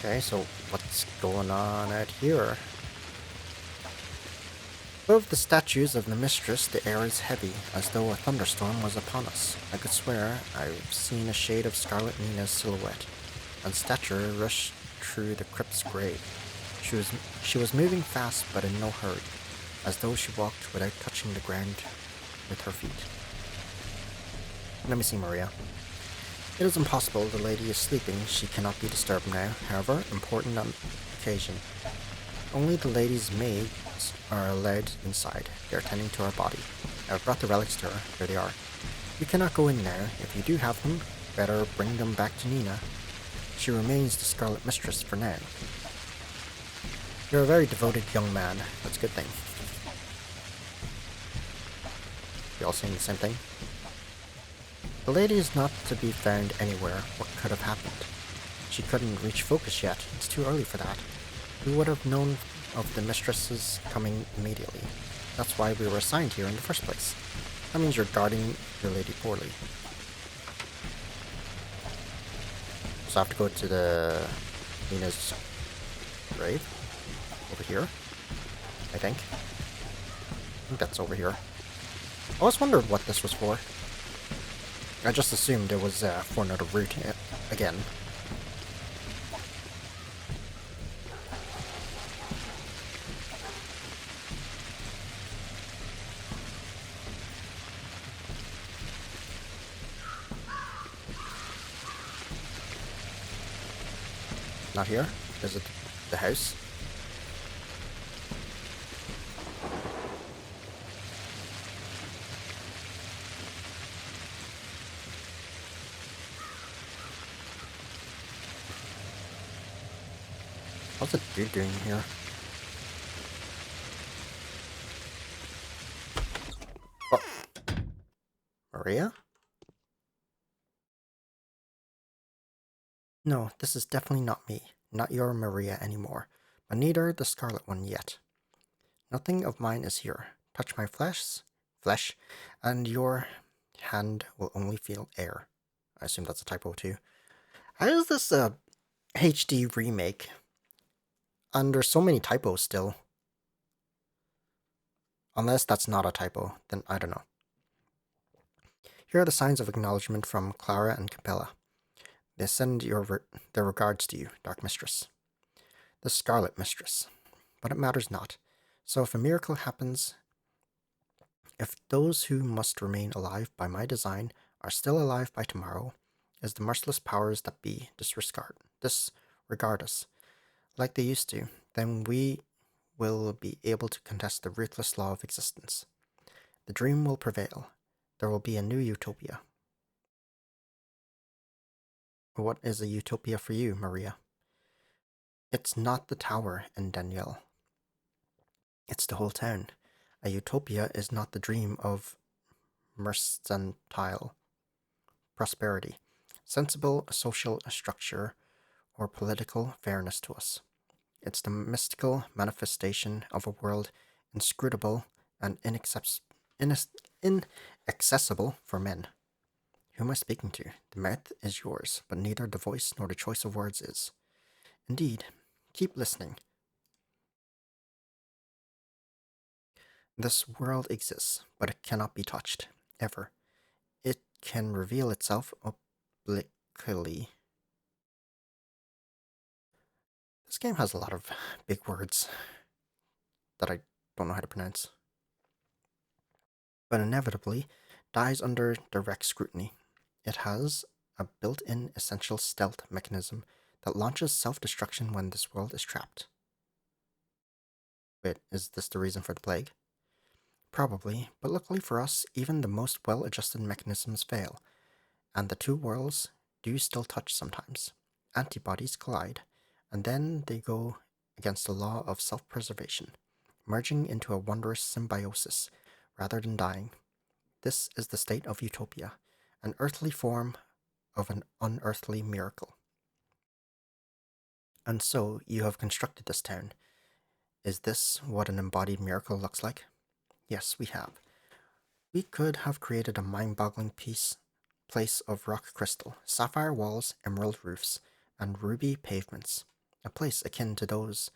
Okay, so what's going on out here? Above the statues of the mistress, the air is heavy, as though a thunderstorm was upon us. I could swear I've seen a shade of Scarlet Nina's silhouette, and stature rush through the crypt's grave. She was moving fast, but in no hurry, as though she walked without touching the ground with her feet. Let me see, Maria. It is impossible. The lady is sleeping. She cannot be disturbed now. However, important on occasion. Only the lady's maids are allowed inside. They are tending to her body. I have brought the relics to her. Here they are. You cannot go in now. If you do have them, better bring them back to Nina. She remains the Scarlet Mistress for now. You're a very devoted young man. That's a good thing. You all saying the same thing? The lady is not to be found anywhere. What could have happened? She couldn't reach focus yet. It's too early for that. We would have known of the mistresses coming immediately. That's why we were assigned here in the first place. That means you're guarding your lady poorly. So I have to go to the Nina's grave. Over here. I think that's over here. I always wondered what this was for. I just assumed it was for another route again. Not here. Is it the house? What's the dude doing here? Oh. Maria? No, this is definitely not me. Not your Maria anymore. But neither the Scarlet one yet. Nothing of mine is here. Touch my flesh, and your hand will only feel air. I assume that's a typo too. How is this a HD remake? And there's so many typos still. Unless that's not a typo, then I don't know. Here are the signs of acknowledgement from Clara and Capella. They send their regards to you, Dark Mistress. The Scarlet Mistress. But it matters not. So if a miracle happens, if those who must remain alive by my design are still alive by tomorrow, as the merciless powers that be disregard us, like they used to, then we will be able to contest the ruthless law of existence. The dream will prevail. There will be a new utopia. What is a utopia for you, Maria? It's not the tower in Danielle. It's the whole town. A utopia is not the dream of mercantile prosperity, sensible social structure, or political fairness to us. It's the mystical manifestation of a world inscrutable and inaccessible for men. Who am I speaking to? The mouth is yours, but neither the voice nor the choice of words is. Indeed, keep listening. This world exists, but it cannot be touched, ever. It can reveal itself obliquely. This game has a lot of big words that I don't know how to pronounce. But inevitably dies under direct scrutiny. It has a built-in essential stealth mechanism that launches self-destruction when this world is trapped. Wait, is this the reason for the plague? Probably, but luckily for us, even the most well-adjusted mechanisms fail, and the two worlds do still touch sometimes. Antibodies collide, and then they go against the law of self-preservation, merging into a wondrous symbiosis rather than dying. This is the state of utopia, an earthly form of an unearthly miracle. And so you have constructed this town. Is this what an embodied miracle looks like? Yes, we have. We could have created a mind-boggling place of rock crystal, sapphire walls, emerald roofs, and ruby pavements. A place akin to those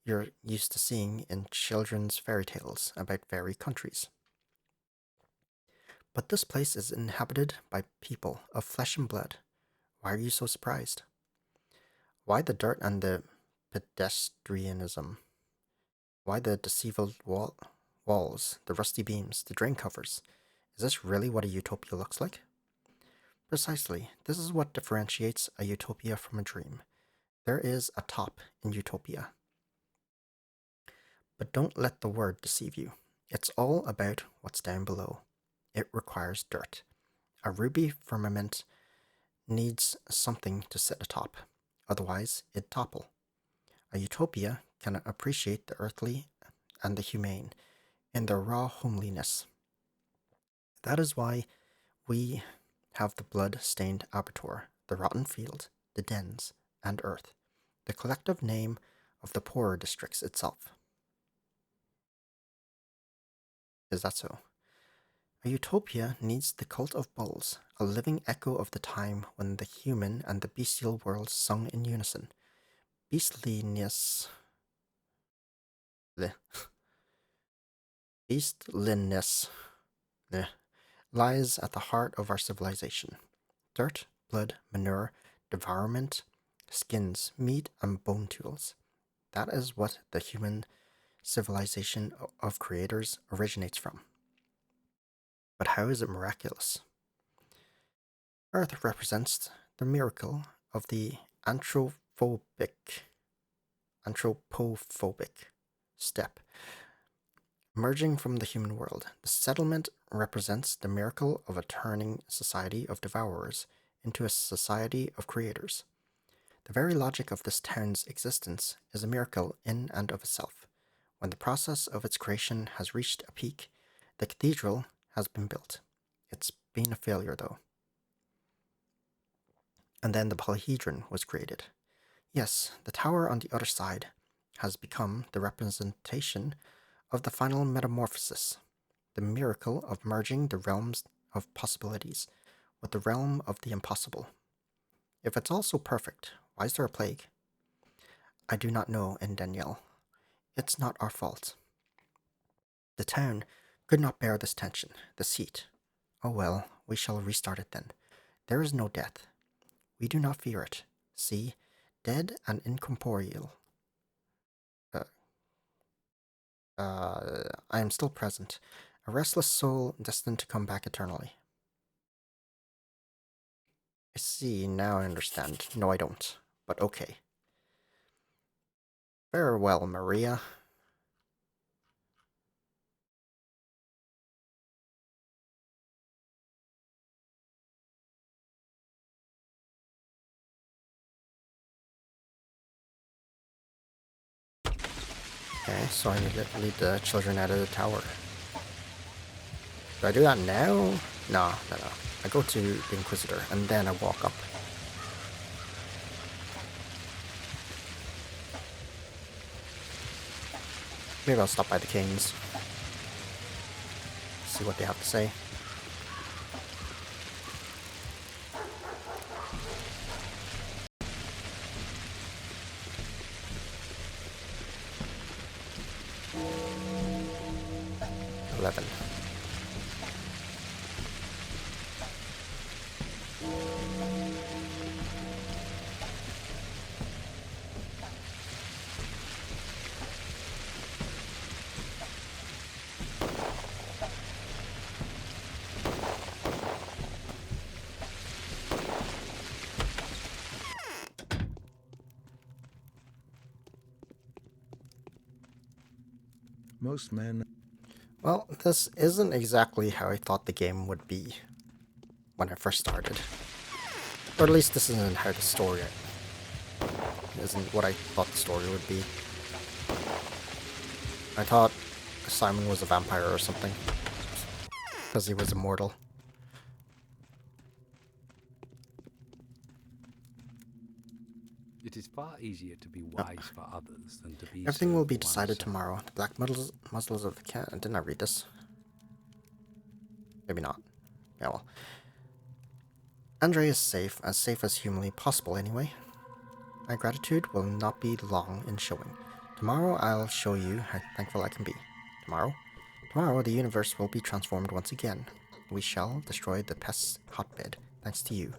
you're used to seeing in children's fairy tales about fairy countries. But this place is inhabited by people of flesh and blood. Why are you so surprised? Why the dirt and the pedestrianism? Why the deceitful walls, the rusty beams, the drain covers? Is this really what a utopia looks like? Precisely. This is what differentiates a utopia from a dream. There is a top in utopia. But don't let the word deceive you. It's all about what's down below. It requires dirt. A ruby firmament needs something to sit atop. Otherwise, it'd topple. A utopia can appreciate the earthly and the humane in their raw homeliness. That is why we have the blood-stained abattoir, the rotten field, the dens, and earth, the collective name of the poorer districts itself. Is that so? A utopia needs the cult of bulls, a living echo of the time when the human and the bestial worlds sung in unison. Beastliness. Bleh. Beastliness lies at the heart of our civilization. Dirt, blood, manure, devourment, skins, meat, and bone tools. That is what the human civilization of creators originates from. But how is it miraculous? Earth represents the miracle of the anthropophobic step emerging from the human world. The settlement represents the miracle of a turning society of devourers into a society of creators. The very logic of this town's existence is a miracle in and of itself. When the process of its creation has reached a peak, the cathedral has been built. It's been a failure, though. And then the polyhedron was created. Yes, the tower on the other side has become the representation of the final metamorphosis, the miracle of merging the realms of possibilities with the realm of the impossible. If it's all so perfect, why is there a plague? I do not know, in Danielle. It's not our fault. The town could not bear this tension, this heat. Oh well, we shall restart it then. There is no death. We do not fear it. See, dead and incorporeal. I am still present, a restless soul destined to come back eternally. I see, now I understand. No, I don't. But okay. Farewell, Maria. Okay, so I need to lead the children out of the tower. Do I do that now? No. I go to the Inquisitor, and then I walk up. Maybe I'll stop by the Kings. See what they have to say. $11. Most men... Well, this isn't exactly how I thought the game would be when I first started. Or at least this isn't how the story isn't what I thought the story would be. I thought Simon was a vampire or something. Because he was immortal. It is far easier to be wise for others than to be Everything so will be for decided oneself. tomorrow. The black muzzles of the cat. Didn't I read this? Maybe not. Yeah, well. Andre is safe as humanly possible anyway. My gratitude will not be long in showing. Tomorrow I'll show you how thankful I can be. Tomorrow? Tomorrow the universe will be transformed once again. We shall destroy the pest's hotbed, thanks to you.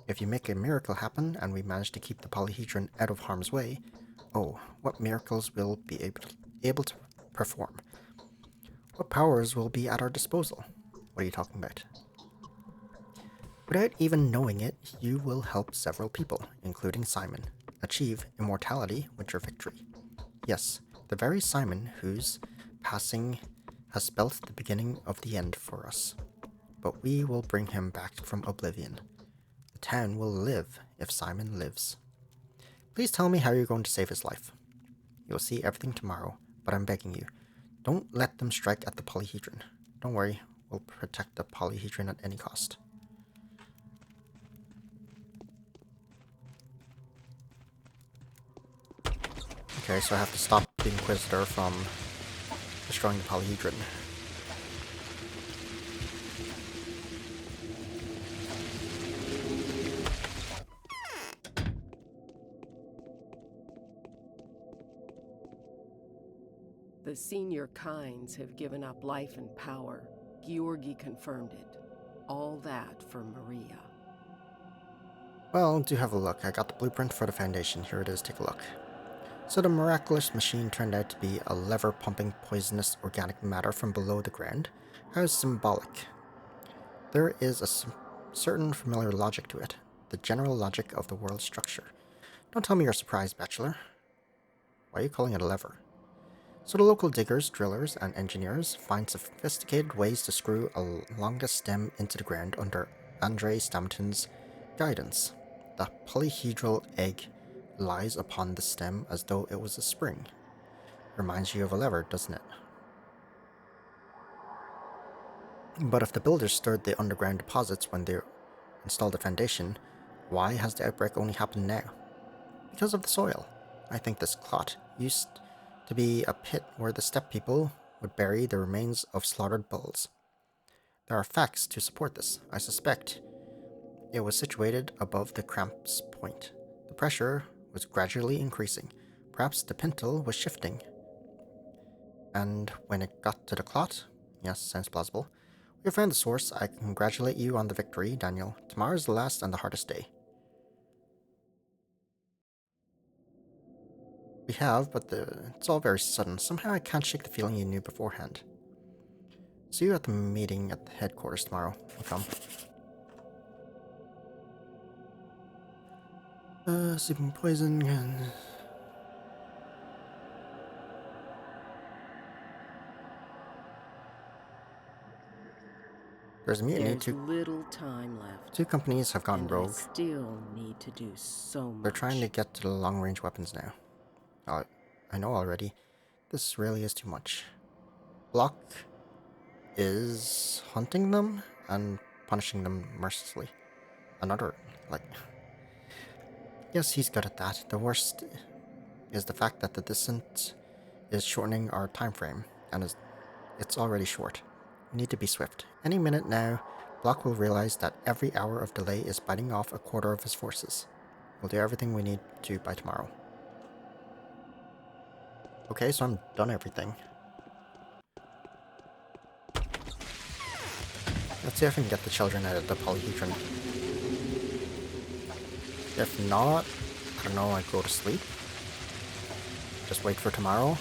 If you make a miracle happen and we manage to keep the polyhedron out of harm's way, oh, what miracles we'll be able to perform. What powers will be at our disposal? What are you talking about? Without even knowing it, you will help several people, including Simon, achieve immortality with your victory. Yes, the very Simon whose passing has spelt the beginning of the end for us. But we will bring him back from oblivion. The town will live if Simon lives. Please tell me how you're going to save his life. You'll see everything tomorrow, but I'm begging you, don't let them strike at the polyhedron. Don't worry, we'll protect the polyhedron at any cost. Okay, so I have to stop the Inquisitor from destroying the polyhedron. The senior kinds have given up life and power. Georgi confirmed it. All that for Maria. Well, do have a look. I got the blueprint for the Foundation. Here it is, take a look. So the miraculous machine turned out to be a lever pumping poisonous organic matter from below the ground. How symbolic. There is a certain familiar logic to it. The general logic of the world structure. Don't tell me you're surprised, Bachelor. Why are you calling it a lever? So the local diggers, drillers, and engineers find sophisticated ways to screw a longest stem into the ground under Andrei Stampton's guidance. The polyhedral egg lies upon the stem as though it was a spring. Reminds you of a lever, doesn't it? But if the builders stirred the underground deposits when they installed the foundation, why has the outbreak only happened now? Because of the soil. I think this clot used to be a pit where the steppe people would bury the remains of slaughtered bulls. There are facts to support this. I suspect it was situated above the cramp's point. The pressure was gradually increasing. Perhaps the pintle was shifting. And when it got to the clot, yes, sounds plausible. We have found the source. I congratulate you on the victory, Daniel. Tomorrow is the last and the hardest day. We have, but it's all very sudden. Somehow I can't shake the feeling you knew beforehand. See you at the meeting at the headquarters tomorrow. I'll come. Sleeping poison. There's a mutiny. There's little time left. 2 companies have gone and rogue. I still need to do so much. They're trying to get to the long-range weapons now. I know already. This really is too much. Block is hunting them and punishing them mercilessly. Another, yes, he's good at that. The worst is the fact that the descent is shortening our time frame, and it's already short. We need to be swift. Any minute now, Block will realize that every hour of delay is biting off a quarter of his forces. We'll do everything we need to by tomorrow. Okay, so I'm done everything. Let's see if I can get the children out of the polyhedron. If not, I don't know, I go to sleep. Just wait for tomorrow.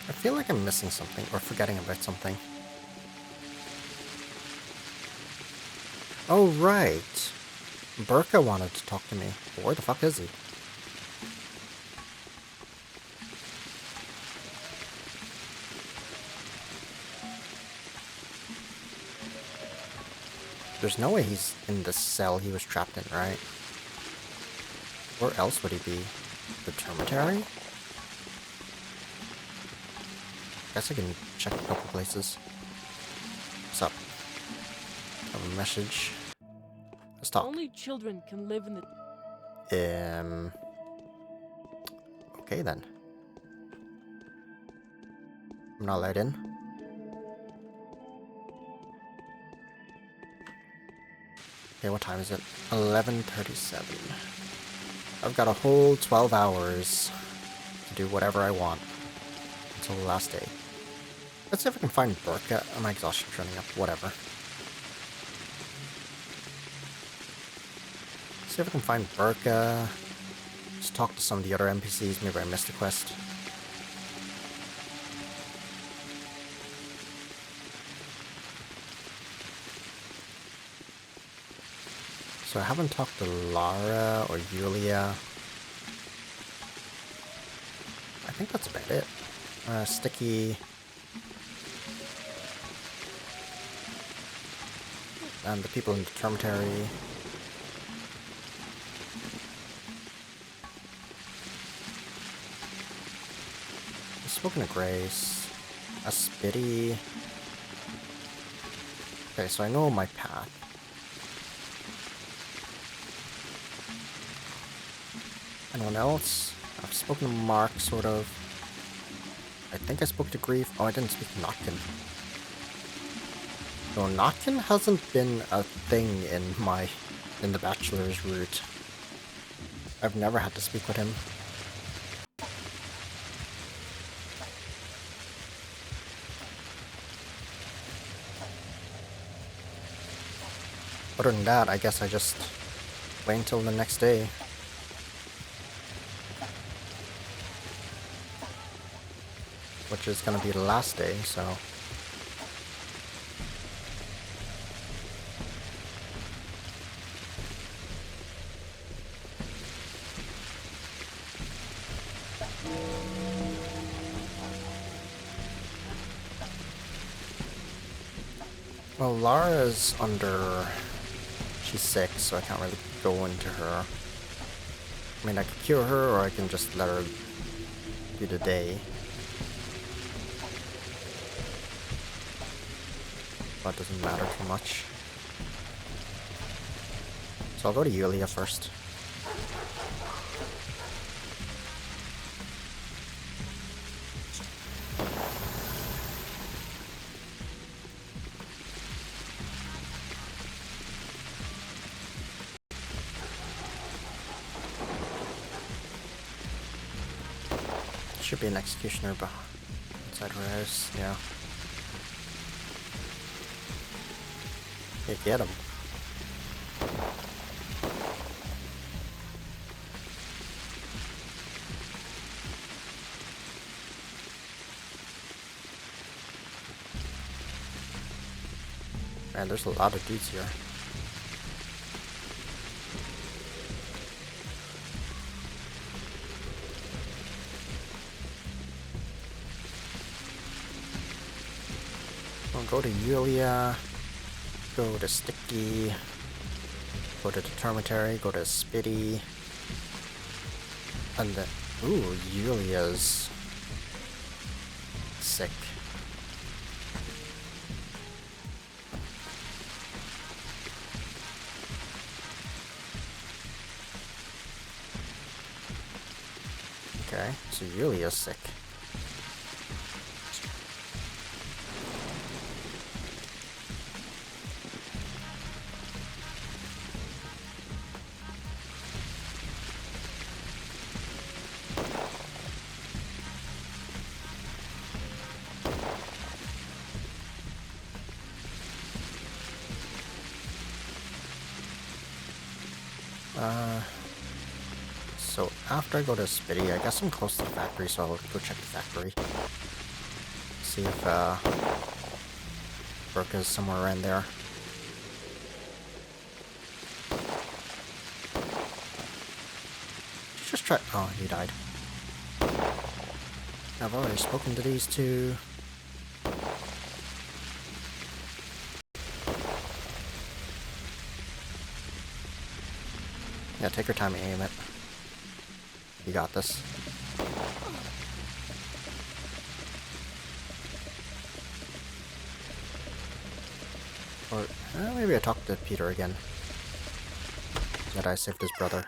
I feel like I'm missing something or forgetting about something. Oh, right. Burka wanted to talk to me. Where the fuck is he? There's no way he's in the cell he was trapped in, right? Where else would he be? The dormitory? Guess I can check a couple places. What's up? Have a message. Let's talk. Only children can live in the... Okay then. I'm not let in. Okay, what time is it? 11:37. I've got a whole 12 hours to do whatever I want until the last day. Let's see if I can find Burka. My exhaustion's running up. Whatever. See if I can find Burka. Just talk to some of the other NPCs. Maybe I missed a quest. So I haven't talked to Lara or Yulia. I think that's about it. Sticky. And the people in the dormitory. I've spoken to Grace. A Spitty. Okay, so I know my path. Anyone else? I've spoken to Mark, sort of. I think I spoke to Grief. Oh, I didn't speak to Notkin. No, Notkin hasn't been a thing in the Bachelor's route. I've never had to speak with him. Other than that, I guess I just wait until the next day. Which is gonna be the last day, so... Well, Lara's under... She's sick, so I can't really go into her. I mean, I could cure her, or I can just let her do the day. That doesn't matter too much. So I'll go to Yulia first. Should be an executioner inside her house, yeah. Hey, get him. Man, there's a lot of dudes here. I'll go to Yulia. Go to Sticky, go to the dormitory, go to Spitty, and then, ooh, Yulia's sick. Okay, so Yulia's sick. So after I go to Spitty, I guess I'm close to the factory, so I'll go check the factory. See if Brooke is somewhere around there. Just try. Oh, he died. I've already spoken to these two. Yeah, take your time and aim it. You got this. Or maybe I talk to Peter again. That I saved his brother.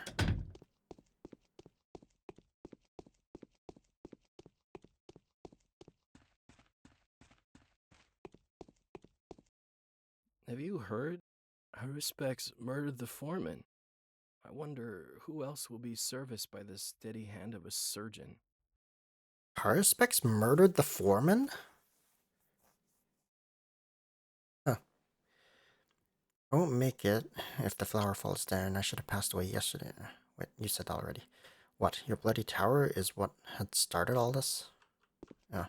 Have you heard? Haruspex murdered the foreman. I wonder who else will be serviced by the steady hand of a surgeon. Haruspex murdered the foreman? Huh. I won't make it if the flower falls down. I should have passed away yesterday. Wait, you said that already. What, your bloody tower is what had started all this? Oh.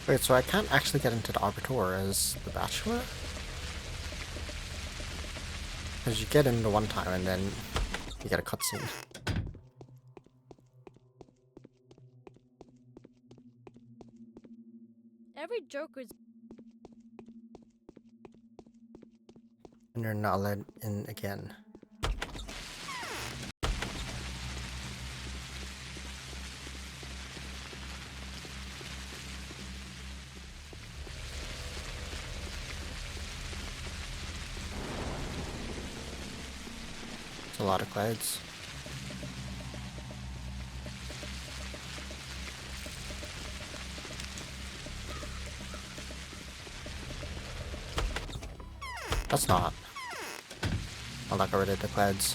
Wait, so I can't actually get into the Arbiter as the Bachelor? Because you get in the one time and then you get a cutscene. Every Joker's And you're not let in again. It's a lot of clouds. That's not. I'll not get rid of the clouds.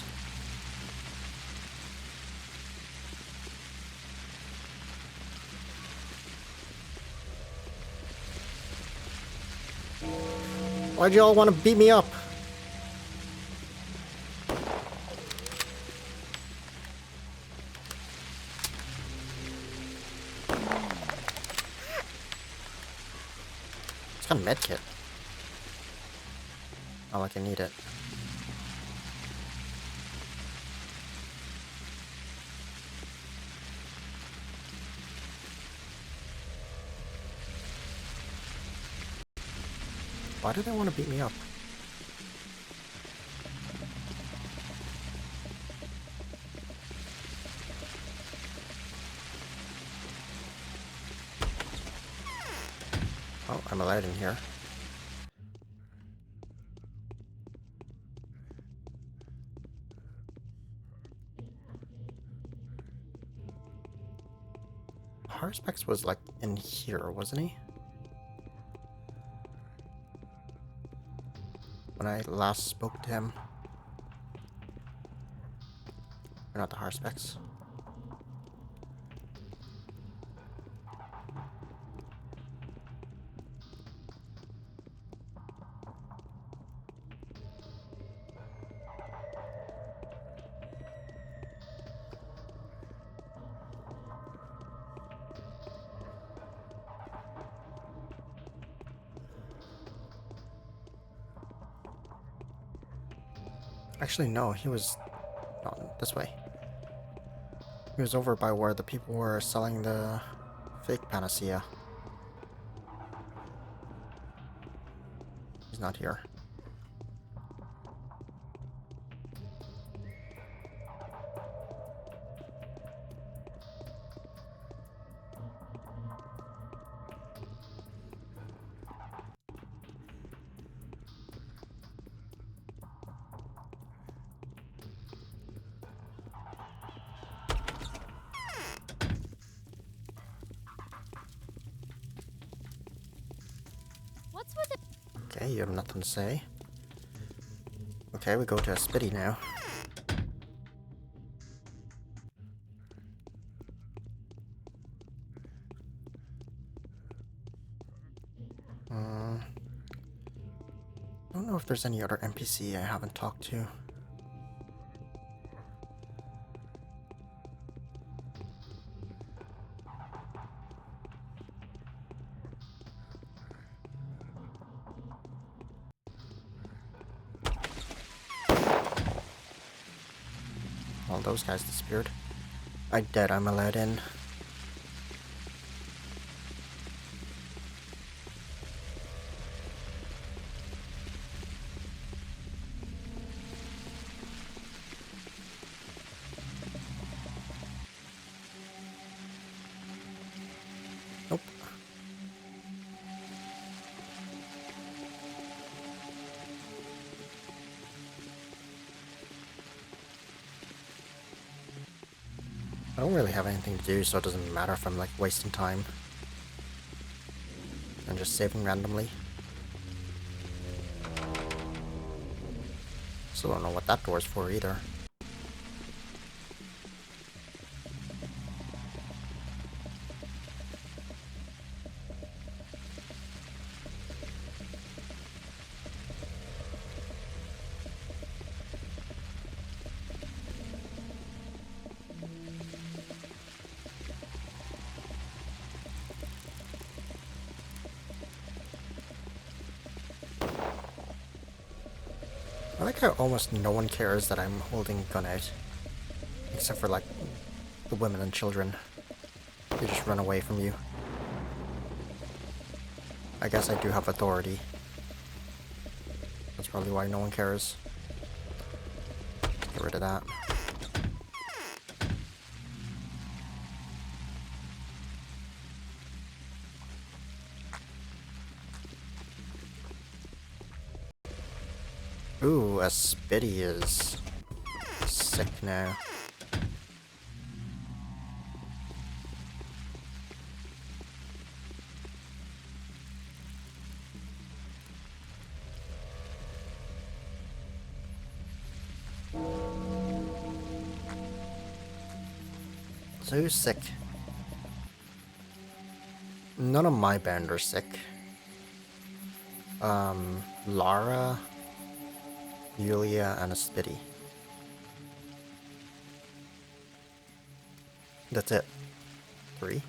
Why'd you all want to beat me up? It's got a medkit. Oh, like I need it. Why do they want to beat me up? Oh, I'm allowed in here. Harspex was like in here, wasn't he? When I last spoke to him. Or not the Harspex. Actually, no, he was not this way. He was over by where the people were selling the fake panacea. He's not here. what's with it? Okay, you have nothing to say. Okay, we go to a Spitty now. Don't don't know if there's any other NPC I haven't talked to. All those guys disappeared. I doubt I'm allowed in. Nope. I don't really have anything to do, so it doesn't matter if I'm like wasting time. I'm just saving randomly. Still don't know what that door's for either. I like how almost no one cares that I'm holding a gun out. Except for like the women and children. They just run away from you. I guess I do have authority. That's probably why no one cares. Get rid of that. Ooh, a Spitty is sick now. So who's sick? None of my band are sick. Lara, Yulia, and a Spitty. That's it. 3.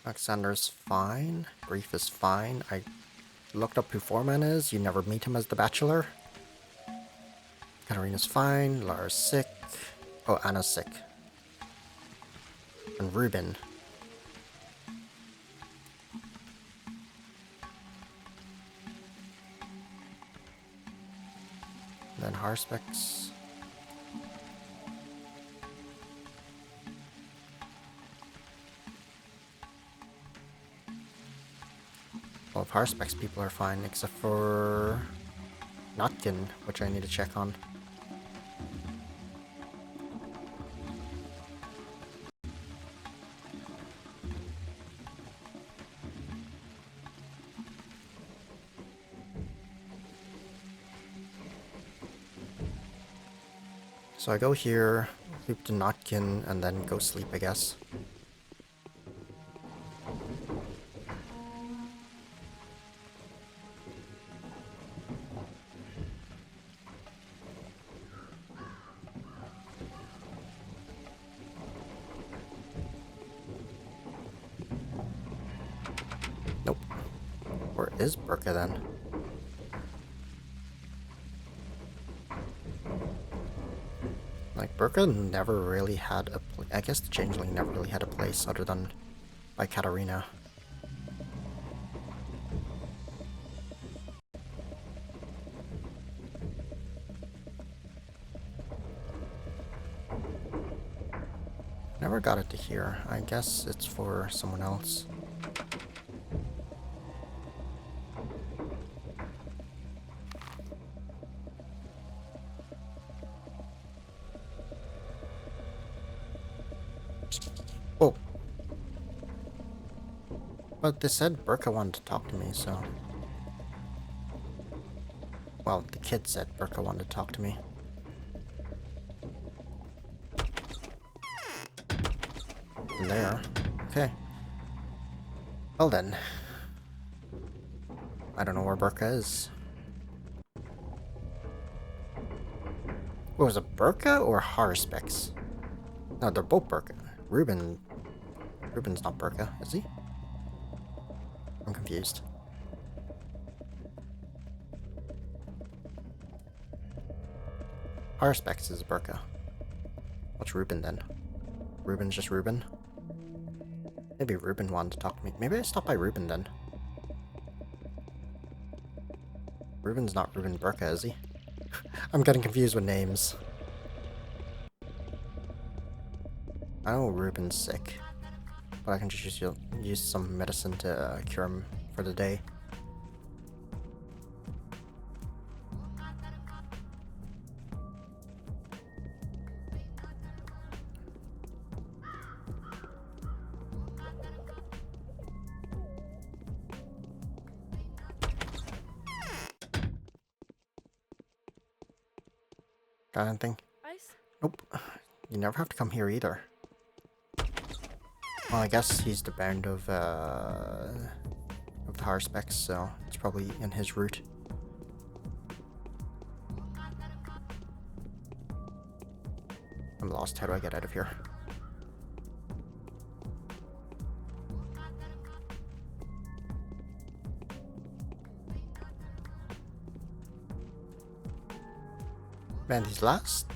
Alexander's fine. Brief is fine. I looked up who Foreman is. You never meet him as the Bachelor. Katarina's fine. Lara's sick. Oh, Anna's sick. And Ruben. Then Harspex. All of Harspex people are fine, except for Notkin, which I need to check on. So I go here, loop to Notkin, and then go sleep, I guess. Nope. Where is Burka then? Like, Burka never really had a I guess the Changeling never really had a place other than by Katarina. Never got it to here. I guess it's for someone else. Oh. But they said Burka wanted to talk to me, so... Well, the kid said Burka wanted to talk to me. There. Okay. Well then. I don't know where Burka is. What was it, Burka or Harspex? No, they're both Burka. Ruben's not Burka, is he? I'm confused. Harspex is Burka. What's Ruben then? Ruben's just Ruben? Maybe Ruben wanted to talk to me. Maybe I stopped by Ruben then. Ruben's not Ruben Burka, is he? I'm getting confused with names. I know Ruben's sick, but I can just use some medicine to cure him for the day. Got anything? Ice? Nope. You never have to come here either. Well, I guess he's the bound of the Harspex, so it's probably in his route. I'm lost. How do I get out of here? Man, these last...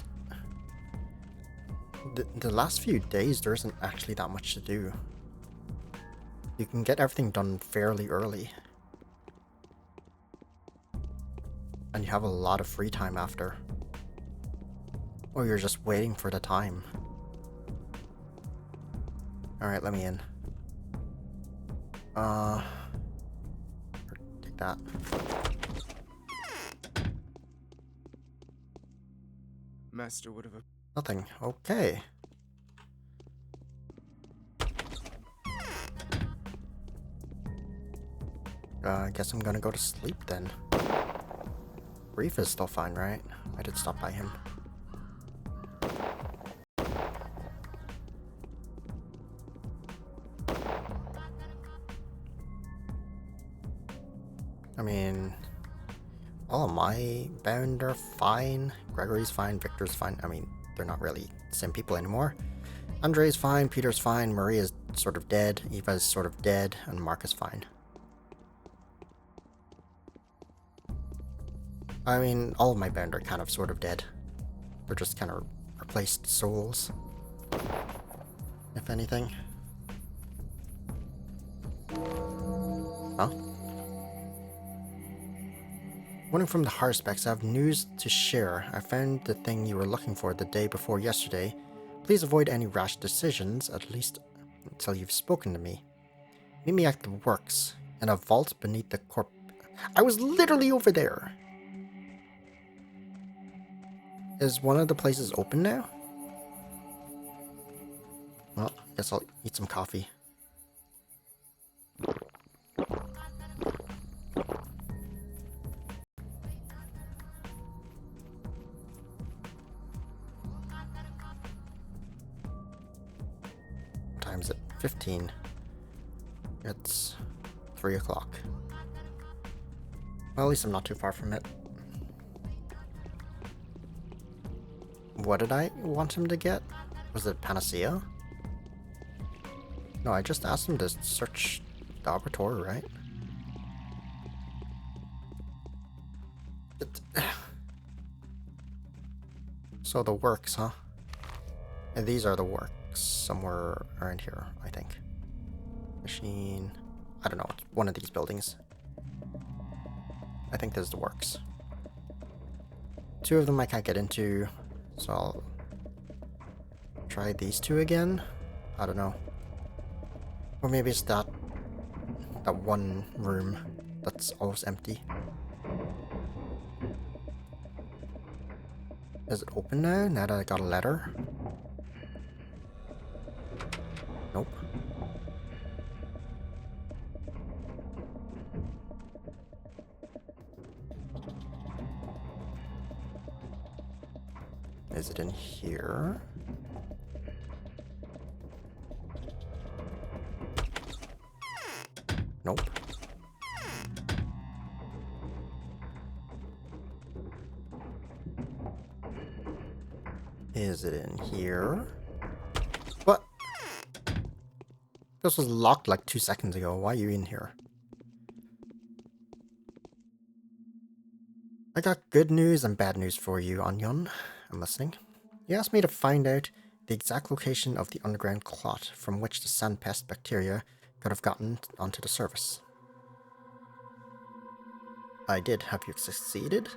The last few days, there isn't actually that much to do. You can get everything done fairly early. And you have a lot of free time after. Or you're just waiting for the time. Alright, let me in. Take that. Master would have... Nothing. Okay. I guess I'm gonna go to sleep then. Reef is still fine, right? I did stop by him. I mean, all of my bound are fine. Gregory's fine, Victor's fine. I mean, they're not really the same people anymore. Andre's fine, Peter's fine, Maria's sort of dead, Eva's sort of dead, and Mark is fine. I mean, all of my bound are kind of sort of dead. They're just kind of replaced souls, if anything. Huh? Morning from the Harspex. I have news to share. I found the thing you were looking for the day before yesterday. Please avoid any rash decisions, at least until you've spoken to me. Meet me at the works, in a vault beneath the corp... I was literally over there! Is one of the places open now? Well, I guess I'll eat some coffee. What time is it? 15. It's 3 o'clock. Well, at least I'm not too far from it. What did I want him to get? Was it Panacea? No, I just asked him to search the laboratory, right? So the works, huh? And these are the works. Somewhere around here, I think. Machine... I don't know, it's one of these buildings. I think there's the works. Two of them I can't get into, so I'll try these two again. I don't know. Or maybe it's that one room that's always empty. Is it open now that I got a letter? Nope. Is it in here? Nope. Is it in here? What? This was locked like 2 seconds ago. Why are you in here? I got good news and bad news for you, Onion. I'm listening. You asked me to find out the exact location of the underground clot from which the sandpest bacteria could have gotten onto the surface. I did. Have you succeeded?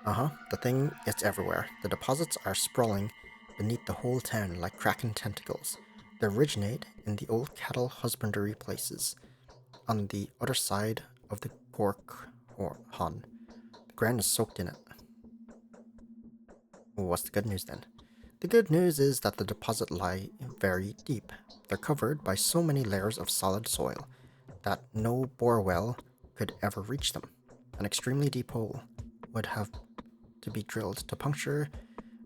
Uh-huh. The thing is everywhere. The deposits are sprawling beneath the whole town like kraken tentacles. They originate in the old cattle husbandry places on the other side of the Gork or Han. The ground is soaked in it. What's the good news then? The good news is that the deposit lie very deep. They're covered by so many layers of solid soil that no bore well could ever reach them. An extremely deep hole would have to be drilled to puncture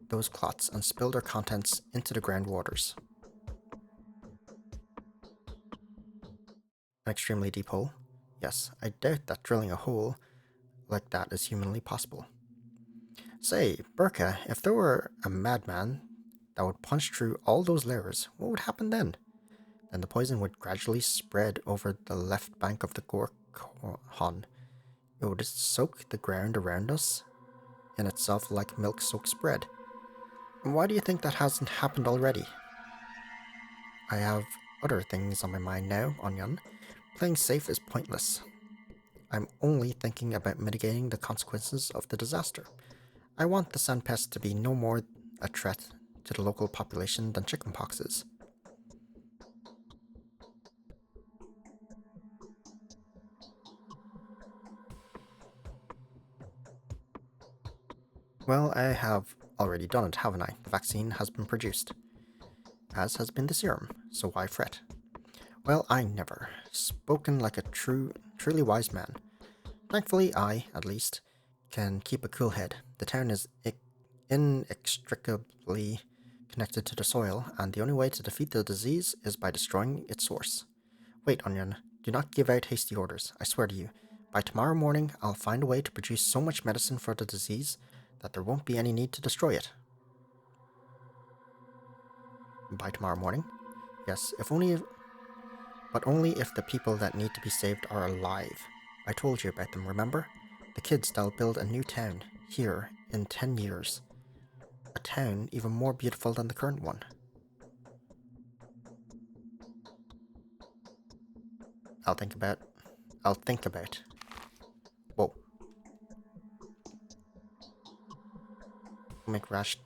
those clots and spill their contents into the groundwaters. An extremely deep hole? Yes, I doubt that drilling a hole like that is humanly possible. Say, Burka, if there were a madman that would punch through all those layers, what would happen then? Then the poison would gradually spread over the left bank of the Gorkhon. It would soak the ground around us in itself like milk soaks bread. And why do you think that hasn't happened already? I have other things on my mind now, Onion. Playing safe is pointless. I'm only thinking about mitigating the consequences of the disaster. I want the sandpest to be no more a threat to the local population than chickenpox is. Well, I have already done it, haven't I? The vaccine has been produced, as has been the serum, so why fret? Well, I never. Spoken like a truly wise man. Thankfully, I, at least, can keep a cool head. The town is inextricably connected to the soil, and the only way to defeat the disease is by destroying its source. Wait, Onion, do not give out hasty orders, I swear to you. By tomorrow morning, I'll find a way to produce so much medicine for the disease that there won't be any need to destroy it. By tomorrow morning? Yes, but only if the people that need to be saved are alive. I told you about them, remember? The kids that'll build a new town, here, in 10 years. A town even more beautiful than the current one. I'll think about. Whoa. Make rash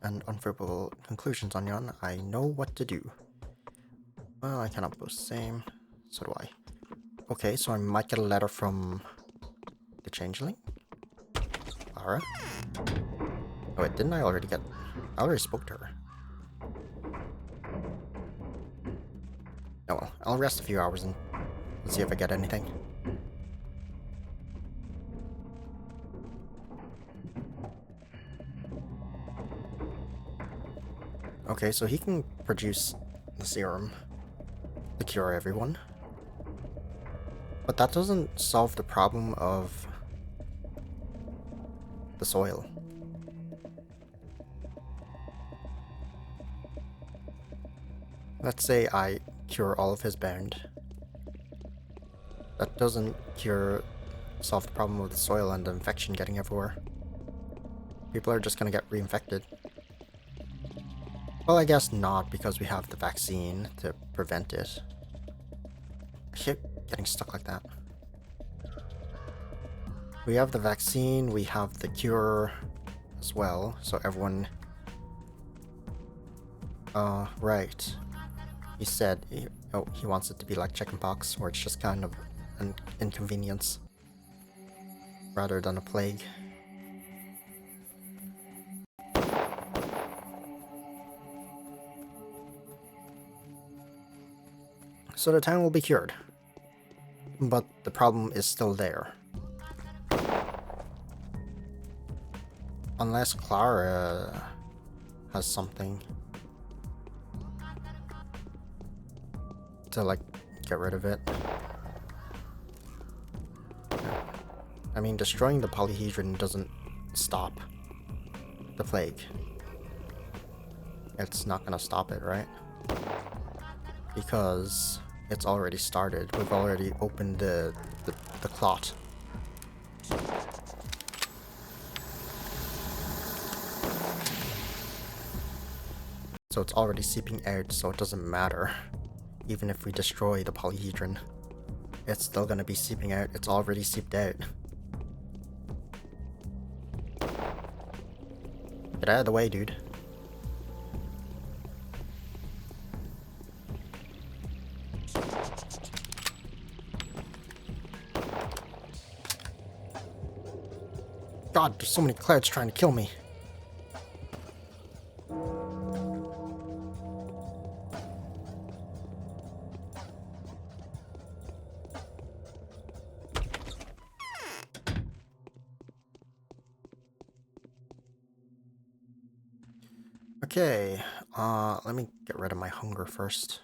and unfavorable conclusions, Onion. I know what to do. Well, I cannot boast same. So do I. Okay, so I might get a letter from the changeling. Lara. Oh wait, didn't I already get... I already spoke to her. Oh well, I'll rest a few hours and see if I get anything. Okay, so he can produce the serum to cure everyone. But that doesn't solve the problem of the soil. Let's say I cure all of his bound. That doesn't solve the problem of the soil and the infection getting everywhere. People are just gonna get reinfected. Well, I guess not, because we have the vaccine to prevent it. I keep getting stuck like that. We have the vaccine, we have the cure as well, so everyone... right. He said he wants it to be like chickenpox, where it's just kind of an inconvenience rather than a plague. So the town will be cured. But the problem is still there. Unless Clara has something to, like, get rid of it. I mean, destroying the polyhedron doesn't stop the plague. It's not gonna stop it, right? Because it's already started. We've already opened the clot. So it's already seeping out, so it doesn't matter. Even if we destroy the polyhedron, it's still gonna be seeping out. It's already seeped out. Get out of the way, dude. God, there's so many clouds trying to kill me. Okay, let me get rid of my hunger first.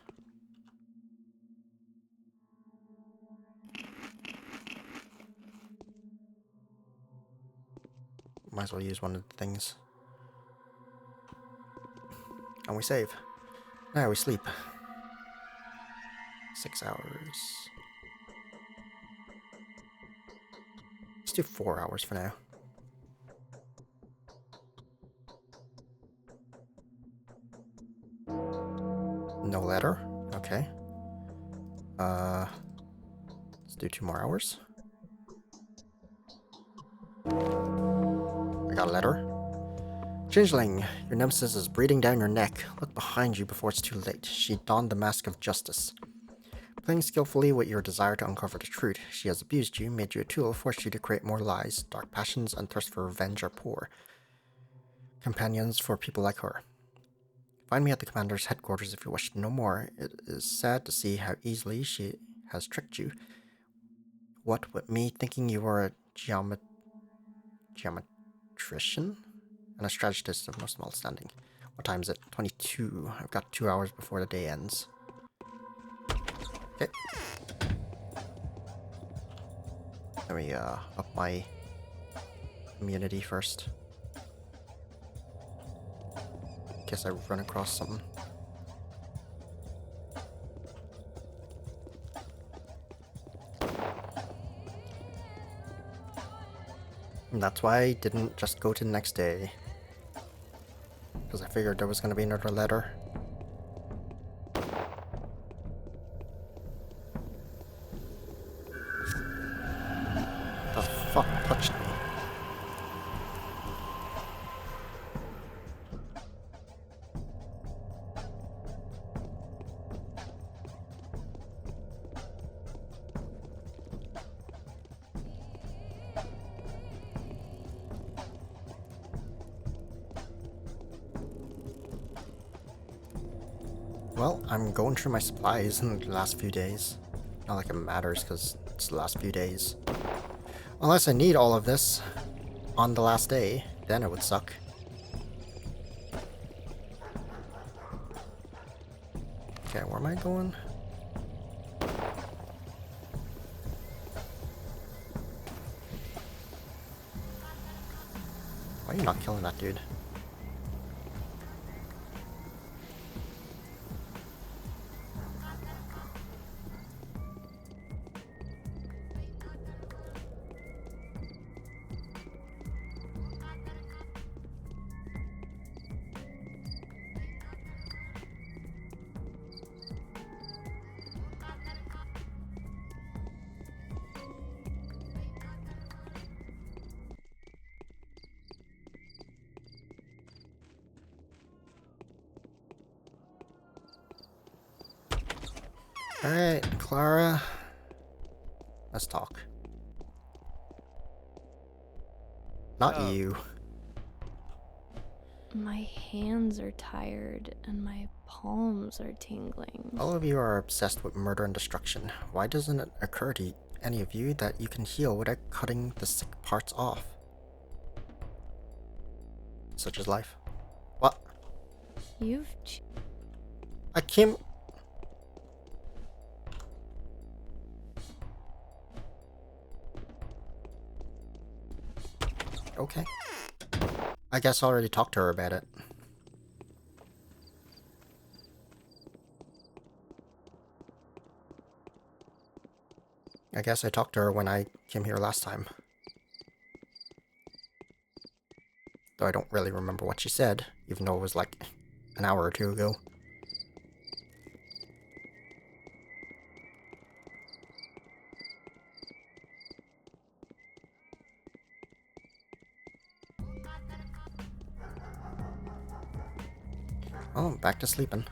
Might as well use one of the things. And we save. Now we sleep. 6 hours. Let's do 4 hours for now. No letter. Okay. Let's do 2 more hours. I got a letter. Changeling, your nemesis is breathing down your neck. Look behind you before it's too late. She donned the mask of justice. Playing skillfully with your desire to uncover the truth, she has abused you, made you a tool, forced you to create more lies. Dark passions and thirst for revenge are poor companions for people like her. Find me at the commander's headquarters if you wish to know more. It is sad to see how easily she has tricked you. What with me thinking you were a geometrician and a strategist of no small standing. What time is it? 22. I've got 2 hours before the day ends. Okay. Let me up my immunity first. In case I run across something. And that's why I didn't just go to the next day. Because I figured there was going to be another letter. The fuck touched me? Well, I'm going through my supplies in the last few days. Not like it matters because it's the last few days. Unless I need all of this on the last day, then it would suck. Okay, where am I going? Why are you not killing that dude? Alright, Clara. Let's talk. Not you. My hands are tired and my palms are tingling. All of you are obsessed with murder and destruction. Why doesn't it occur to any of you that you can heal without cutting the sick parts off? Such as life. What? You've I came. Okay. I guess I already talked to her about it. I guess I talked to her when I came here last time. Though I don't really remember what she said, even though it was like an hour or two ago. Oh, back to sleeping.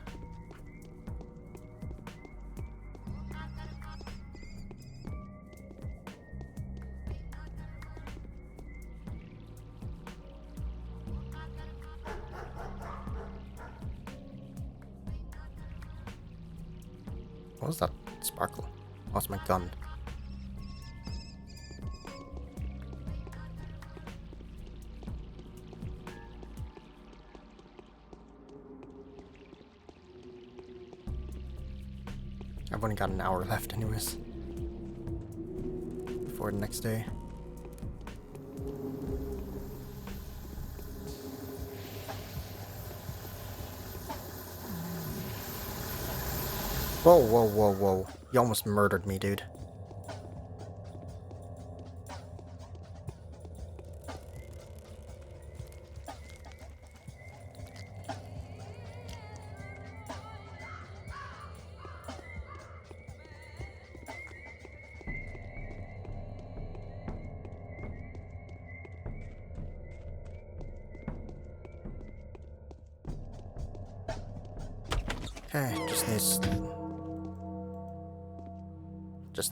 What was that sparkle? Oh, it's my gun. I've only got an hour left anyways. Before the next day. Whoa, whoa, whoa, whoa. You almost murdered me, dude. Okay, just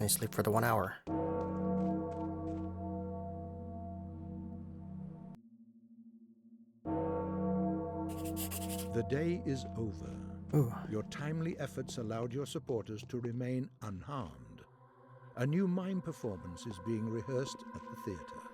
need sleep for the 1 hour. The day is over. Ooh. Your timely efforts allowed your supporters to remain unharmed. A new mime performance is being rehearsed at the theater.